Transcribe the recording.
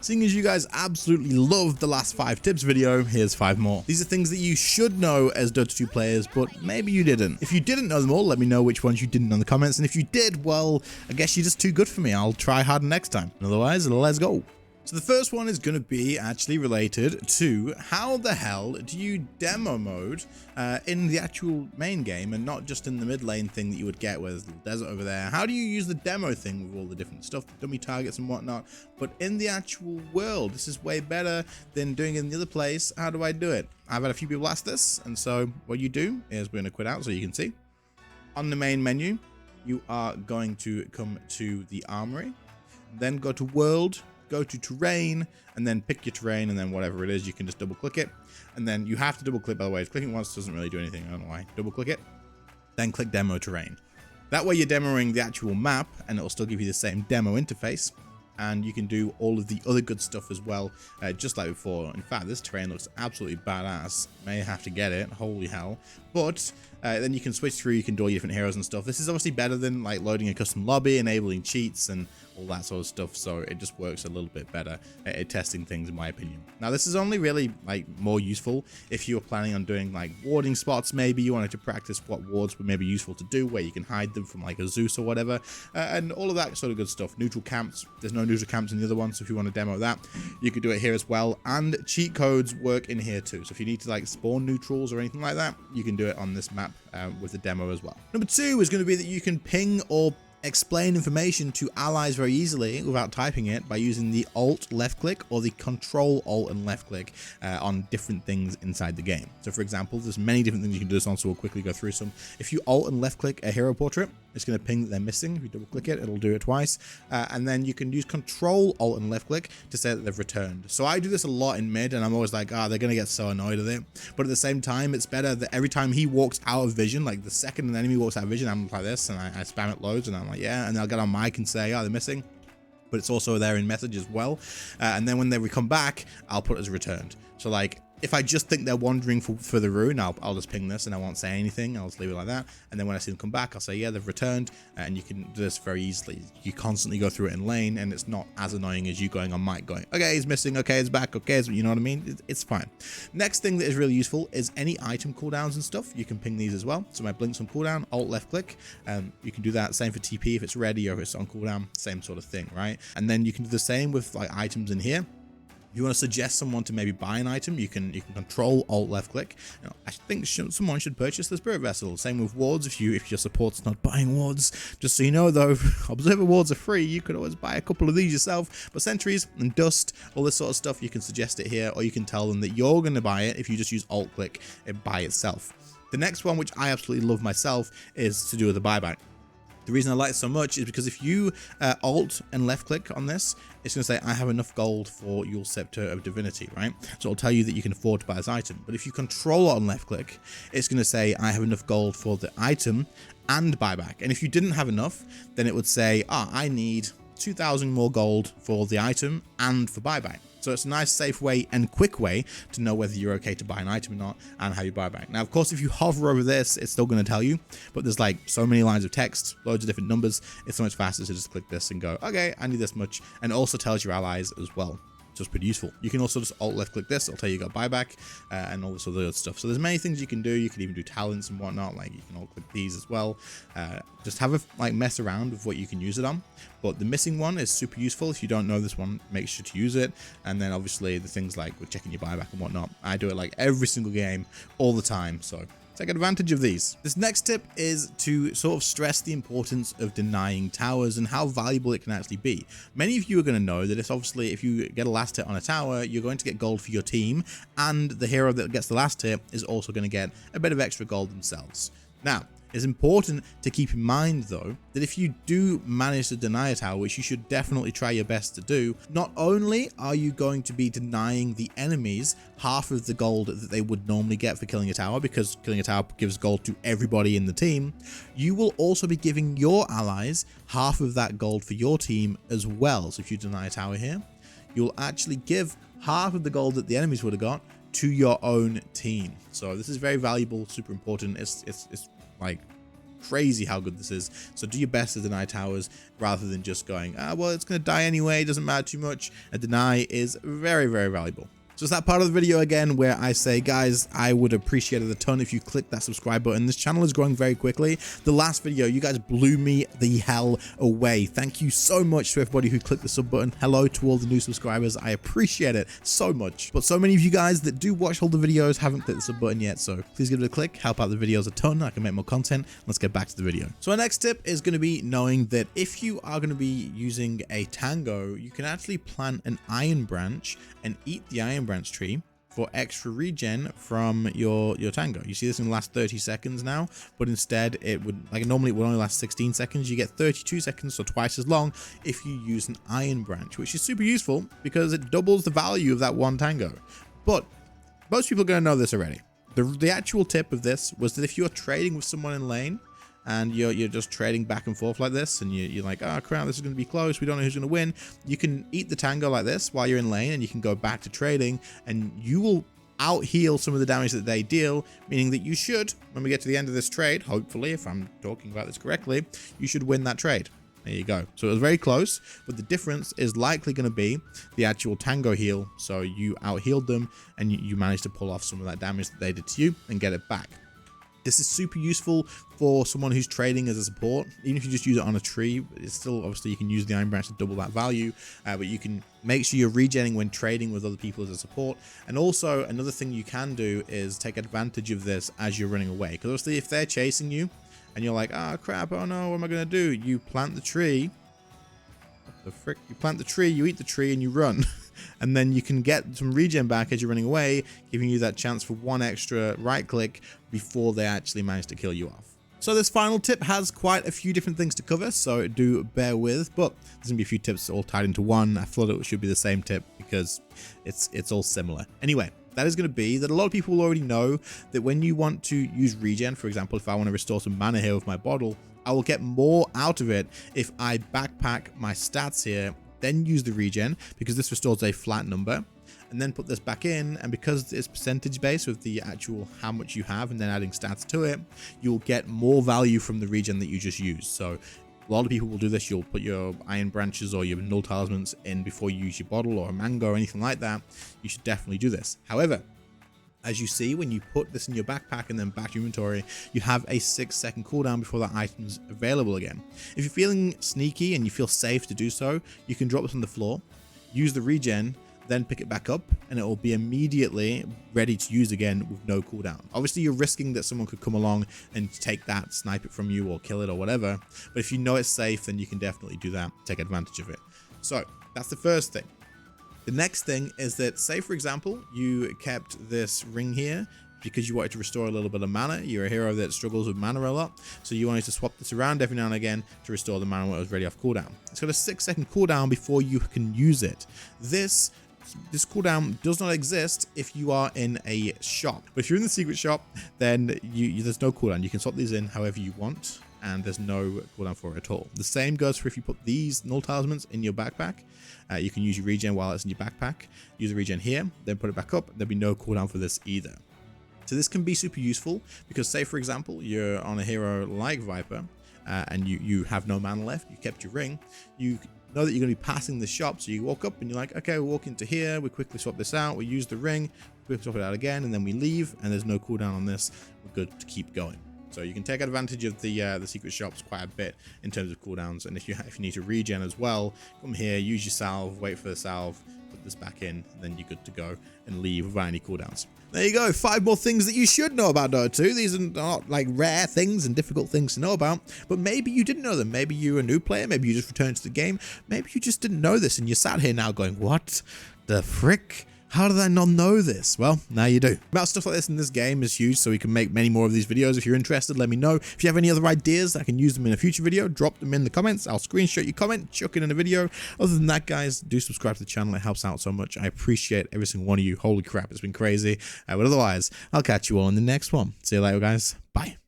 Seeing as you guys absolutely loved the last 5 tips video, here's 5 more. These are things that you should know as Dota 2 players, but maybe you didn't. If you didn't know them all, let me know which ones you didn't know in the comments, and if you did, well, I guess you're just too good for me. I'll try harder next time. Otherwise, let's go. So the first one is going to be actually related to how the hell do you demo mode in the actual main game and not just in the mid lane thing that you would get where there's a little desert over there. How do you use the demo thing with all the different stuff, the dummy targets and whatnot, but in the actual world? This is way better than doing it in the other place. How do I do it? I've had a few people ask this, and so what you do is we're going to quit out so you can see. On the main menu, you are going to come to the armory, then go to world, go to terrain, and then pick your terrain, and then whatever it is, you can just double click it. And then you have to double click, by the way. Clicking once doesn't really do anything. I don't know why. Double click it, then click demo terrain. That way you're demoing the actual map, and it'll still give you the same demo interface. And you can do all of the other good stuff as well, just like before. In fact, this terrain looks absolutely badass. May have to get it, holy hell. But then you can switch through, you can do all your different heroes and stuff. This is obviously better than like loading a custom lobby, enabling cheats and all that sort of stuff, so it just works a little bit better at testing things, in my opinion. Now this is only really like more useful if you're planning on doing like warding spots. Maybe you wanted to practice what wards were maybe useful to do, where you can hide them from like a Zeus or whatever, and all of that sort of good stuff. Neutral camps, there's no neutral camps in the other one, so if you want to demo that, you could do it here as well. And cheat codes work in here too, so if you need to like spawn neutrals or anything like that, you can do it on this map with the demo as well. Number 2 is going to be that you can ping or explain information to allies very easily without typing it by using the Alt left click or the Control Alt and left click on different things inside the game. So for example, there's many different things you can do this on, so we'll quickly go through some. If you Alt and left click a hero portrait, it's going to ping that they're missing. If you double click it, it'll do it twice. And then you can use Control Alt and left click to say that they've returned. So I do this a lot in mid, and I'm always like, they're going to get so annoyed with it. But at the same time, it's better that every time he walks out of vision, like the second an enemy walks out of vision, I'm like this, and I spam it loads, and I'm like, yeah, and then I'll get on mic and say, they're missing. But it's also there in message as well. And then when they come back, I'll put it as returned. So like, if I just think they're wandering for the rune, I'll just ping this and I won't say anything. I'll just leave it like that. And then when I see them come back, I'll say, yeah, they've returned. And you can do this very easily. You constantly go through it in lane, and it's not as annoying as you going on mic going, okay, he's missing, okay, he's back, okay, you know what I mean? It's fine. Next thing that is really useful is any item cooldowns and stuff. You can ping these as well. So my blink's on cooldown, Alt left click. You can do that. Same for TP if it's ready or if it's on cooldown, same sort of thing, right? And then you can do the same with like items in here. If you want to suggest someone to maybe buy an item, you can Control Alt left click. You know, I think someone should purchase the Spirit Vessel. Same with wards. If your support's not buying wards, just so you know though, Observer wards are free. You could always buy a couple of these yourself. But sentries and dust, all this sort of stuff, you can suggest it here, or you can tell them that you're going to buy it if you just use Alt click it by itself. The next one, which I absolutely love myself, is to do with the buyback. The reason I like it so much is because if you Alt and left click on this, it's going to say, I have enough gold for your Scepter of Divinity, right? So it'll tell you that you can afford to buy this item. But if you Control Alt and left click, it's going to say, I have enough gold for the item and buyback. And if you didn't have enough, then it would say, I need 2,000 more gold for the item and for buyback. So it's a nice, safe way and quick way to know whether you're okay to buy an item or not and how you buy back. Now, of course, if you hover over this, it's still going to tell you, but there's like so many lines of text, loads of different numbers. It's so much faster to just click this and go, okay, I need this much. And it also tells your allies as well. So it's pretty useful. You can also just Alt left click this. It'll tell you got buyback and all this other stuff. So there's many things you can do. You can even do talents and whatnot. Like you can Alt click these as well. Just have a mess around with what you can use it on. But the missing one is super useful. If you don't know this one, make sure to use it. And then obviously the things like with checking your buyback and whatnot. I do it like every single game, all the time. So take advantage of these. This next tip is to sort of stress the importance of denying towers and how valuable it can actually be. Many of you are going to know that it's obviously, if you get a last hit on a tower, you're going to get gold for your team, and the hero that gets the last hit is also going to get a bit of extra gold themselves. Now, it's important to keep in mind though that if you do manage to deny a tower, which you should definitely try your best to do, not only are you going to be denying the enemies half of the gold that they would normally get for killing a tower, because killing a tower gives gold to everybody in the team, you will also be giving your allies half of that gold for your team as well. So if you deny a tower here, you'll actually give half of the gold that the enemies would have got to your own team. So this is very valuable, super important. It's like crazy how good this is. So do your best to deny towers rather than just going, well, it's going to die anyway, it doesn't matter too much. A deny is very, very valuable. So it's that part of the video again where I say, guys, I would appreciate it a ton if you click that subscribe button. This channel is growing very quickly. The last video, you guys blew me the hell away. Thank you so much to everybody who clicked the sub button. Hello to all the new subscribers. I appreciate it so much. But so many of you guys that do watch all the videos haven't clicked the sub button yet. So please give it a click, help out the videos a ton. I can make more content. Let's get back to the video. So our next tip is going to be knowing that if you are going to be using a tango, you can actually plant an iron branch and eat the iron branch tree for extra regen from your tango. You see this in the last 30 seconds now, but instead it would, like normally it would only last 16 seconds. You get 32 seconds, so twice as long if you use an iron branch, which is super useful because it doubles the value of that one tango. But most people are going to know this already. The actual tip of this was that if you're trading with someone in lane and you're just trading back and forth like this, and you're like, oh crap, this is going to be close, we don't know who's going to win, you can eat the tango like this while you're in lane, and you can go back to trading, and you will out heal some of the damage that they deal, meaning that you should, when we get to the end of this trade, hopefully, if I'm talking about this correctly, you should win that trade. There you go. So it was very close, but the difference is likely going to be the actual tango heal. So you out healed them, and you managed to pull off some of that damage that they did to you and get it back. This is super useful for someone who's trading as a support. Even if you just use it on a tree, it's still, obviously you can use the iron branch to double that value, but you can make sure you're regenning when trading with other people as a support. And also another thing you can do is take advantage of this as you're running away, because obviously if they're chasing you and you're like, oh crap, oh no, what am I going to do? You plant the tree. What the frick? You plant the tree, you eat the tree, and you run. And then you can get some regen back as you're running away, giving you that chance for one extra right click before they actually manage to kill you off. So this final tip has quite a few different things to cover, so do bear with, but there's gonna be a few tips all tied into one. I thought it should be the same tip because it's all similar. Anyway, that is going to be that a lot of people will already know that when you want to use regen, for example, if I want to restore some mana here with my bottle, I will get more out of it if I backpack my stats here, then use the regen, because this restores a flat number, and then put this back in, and because it's percentage based with the actual how much you have and then adding stats to it, you'll get more value from the regen that you just used. So a lot of people will do this. You'll put your iron branches or your null talismans in before you use your bottle or a mango or anything like that. You should definitely do this. However, as you see, when you put this in your backpack and then back to your inventory, you have a 6-second cooldown before that item's available again. If you're feeling sneaky and you feel safe to do so, you can drop this on the floor, use the regen, then pick it back up, and it will be immediately ready to use again with no cooldown. Obviously, you're risking that someone could come along and take that, snipe it from you, or kill it or whatever. But if you know it's safe, then you can definitely do that, take advantage of it. So that's the first thing. The next thing is that, say for example, you kept this ring here because you wanted to restore a little bit of mana. You're a hero that struggles with mana a lot, so you wanted to swap this around every now and again to restore the mana when it was ready off cooldown. It's got a 6-second cooldown before you can use it. This cooldown does not exist if you are in a shop. But if you're in the secret shop, then there's no cooldown. You can swap these in however you want, and there's no cooldown for it at all. The same goes for if you put these null talismans in your backpack. You can use your regen while it's in your backpack. Use the regen here, then put it back up. There'll be no cooldown for this either. So this can be super useful because, say for example, you're on a hero like Viper, and you have no mana left. You kept your ring. You know that you're going to be passing the shop, so you walk up and you're like, okay, we'll walk into here. We quickly swap this out. We use the ring. We swap it out again, and then we leave. And there's no cooldown on this. We're good to keep going. So you can take advantage of the secret shops quite a bit in terms of cooldowns. And if you need to regen as well, come here, use your salve, wait for the salve, put this back in, and then you're good to go and leave without any cooldowns. There you go, 5 more things that you should know about Dota 2. These are not like rare things and difficult things to know about, but maybe you didn't know them. Maybe you're a new player, maybe you just returned to the game, maybe you just didn't know this and you're sat here now going, what the frick? How did I not know this? Well, now you do. About stuff like this in this game is huge, so we can make many more of these videos. If you're interested, let me know. If you have any other ideas, I can use them in a future video. Drop them in the comments. I'll screenshot your comment, chuck it in a video. Other than that, guys, do subscribe to the channel. It helps out so much. I appreciate every single one of you. Holy crap, it's been crazy. But otherwise, I'll catch you all in the next one. See you later, guys. Bye.